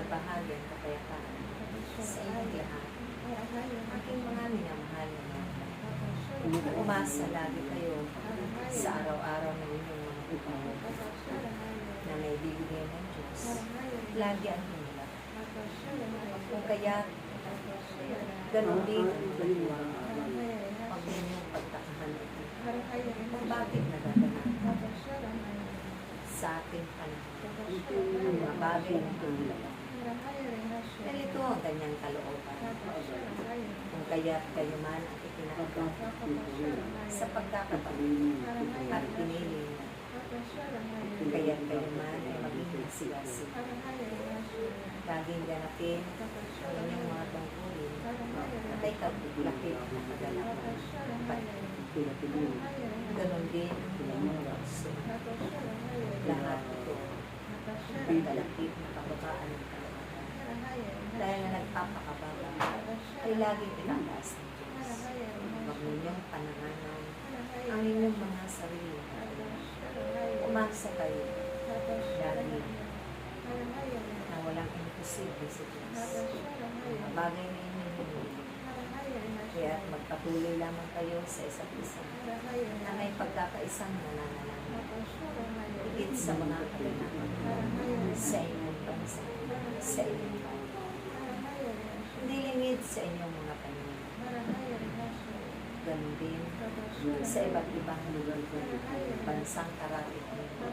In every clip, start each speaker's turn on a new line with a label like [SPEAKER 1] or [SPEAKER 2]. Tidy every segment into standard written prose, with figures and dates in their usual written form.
[SPEAKER 1] magbahagi ang kapayapaan sa inyong lahat. Aking mga minamahal na mga anak. Umasa lagi kayo sa araw-araw ng inyong mga buhay na may bibigay ng Diyos. Lagi ang himla. Kung kaya, ganun din ang magagawa. Pag inyong pagtakahan ito. Kung bakit nagaganap sa ating panahon. Ang mga bagay na hanglaga. Nalito ang kanyang kalooban. Kung kaya kayo man ang itinakda sa pagkakataon at pinili na. Kung kaya kayo man ay maging sigasig. Laging ganapin ang inyong mga tungkulin at ay kaglakit na kagalapan. Ganon din ang inyong bakso. Lahat ito ang kalakit na kababaan ng kalooban. Dahil na nagpapakababa ay laging itataas ng Diyos. Huwag ninyong pananganan ang inyong mga sarili. Umasa kayo lagi na walang imposible sa Diyos. Ang bagay na inyong hinuli. Kaya magpatuloy lamang kayo sa isa't isa na may pagkakaisang nananalaman. Higit sa mga kaganapan sa inyong bansa, sa inyong bayan. Hindi lingid sa inyong mga paningin. Ganun din sa iba't ibang lugar bansang karatig nito.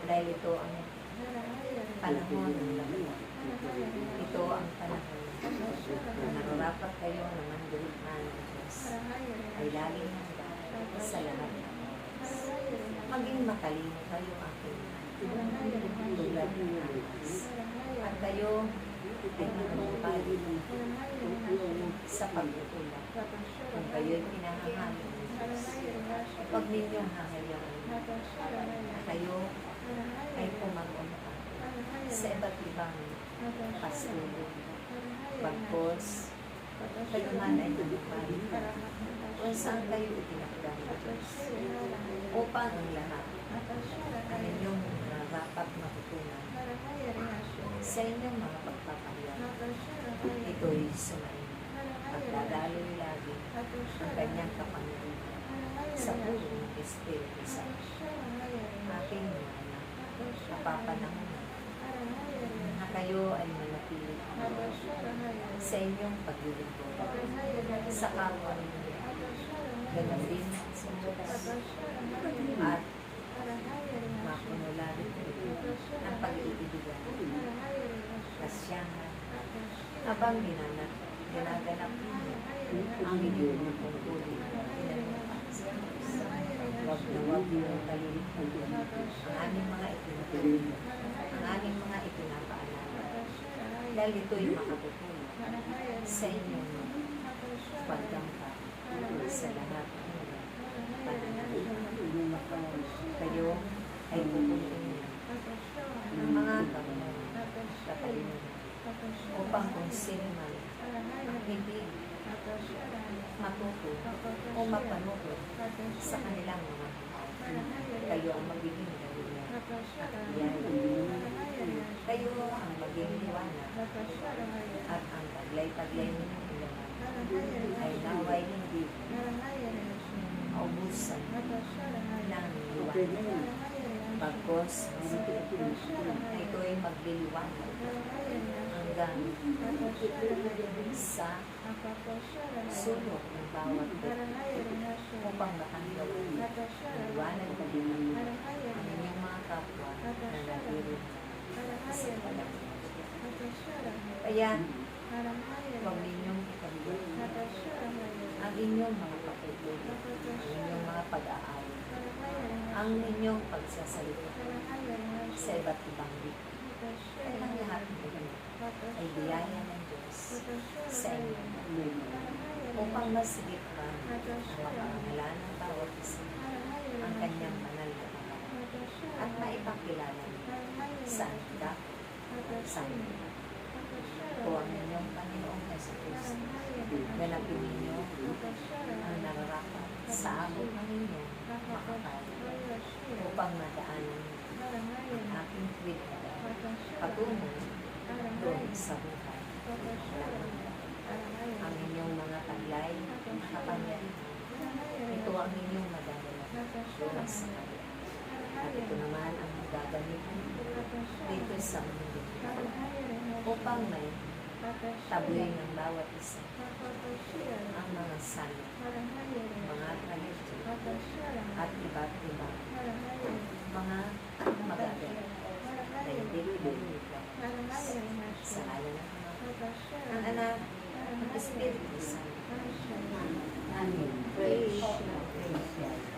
[SPEAKER 1] Dahil ito ang panahon ng lahat. Ito ang panahon na nararapat kayo na mandurughan ng Diyos ay laging handa sa lahat ng oras. Maging matalino kayo aking tulad ng anas. At kayo ay magpapay sa pagtutulak. Kung kayo'y pinahahangin ng Diyos, huwag ninyong hahayaan na kayo ay pumag-unta sa iba't ibang pasulong. Bagkos, kayo man ay nalupay kung saan kayo itinakda ng Diyos upang ang lahat ang inyong dapat matutunan sa inyong mga pagpapahayag. Ito'y sumayin. Pagdadaloy lagi ang kanyang kapangyarihan sa buong ng Espiritu Santo. Aking mga anak, napapanahonan na kayo ay manatili sa inyong paglilingkod sa kapwa ninyo. Ganun din sa Diyos. At mapuno lagi ang pag-iibigan, kasyahan, habang ginaganap ninyo ang inyong mga tungkulin. Huwag na huwag yung kalilimutan ang aming mga itinutulong, ang aming mga ipinapaalala. Dahil ito'y makatutulong sa inyong pagdampa sa lahat ng pananalig. Kayo ay pupuntin niya ng mga gamot katalinuhan upang kung sino man ang ibig matuto o mapanukot sa kanilang mga kayo ang magiging galila at biyaya. Kayo ang maging liwanag at ang taglay-taglay ninyong ilaman ay naway hindi maubusan ng liwanag. Bagkos na ito'y magliliwanag hanggang sa sulok ng bawat upang makandawan ang liwanag na ang inyong mga kapwa na nagdirog sa palagay. Kaya, huwag ninyong ikabigay ang inyong mga pagkukulit, ang inyong mga pag-aaway, ang inyong pagsasalita sa iba't ibang wika. At ang lahat ng ito ay biyaya ng Diyos sa inyo upang masigit pa ang mapangalan ng bawat isa ang kanyang banal na pangalan at maipakilala sa andak sa inyo. O ang inyong Panginoong Jesucristo, ganapin ninyo ang nararapat sa abot ng inyong makakaya upang madaanan ang aking tweet patungo doon sa buhay. Ang inyong mga taglay, kapangyarihan. Ito ang inyong madadala doon sa kanya. At ito naman ang gagamitin dito sa mundo upang may tabuin ng bawat isa ang mga salo, mga tradisyon, at iba't ibang mga magagawa na hindi pinilitan sa ngalan ng Ama, ng Anak, ng Espiritu Santo. Amen. Praise God.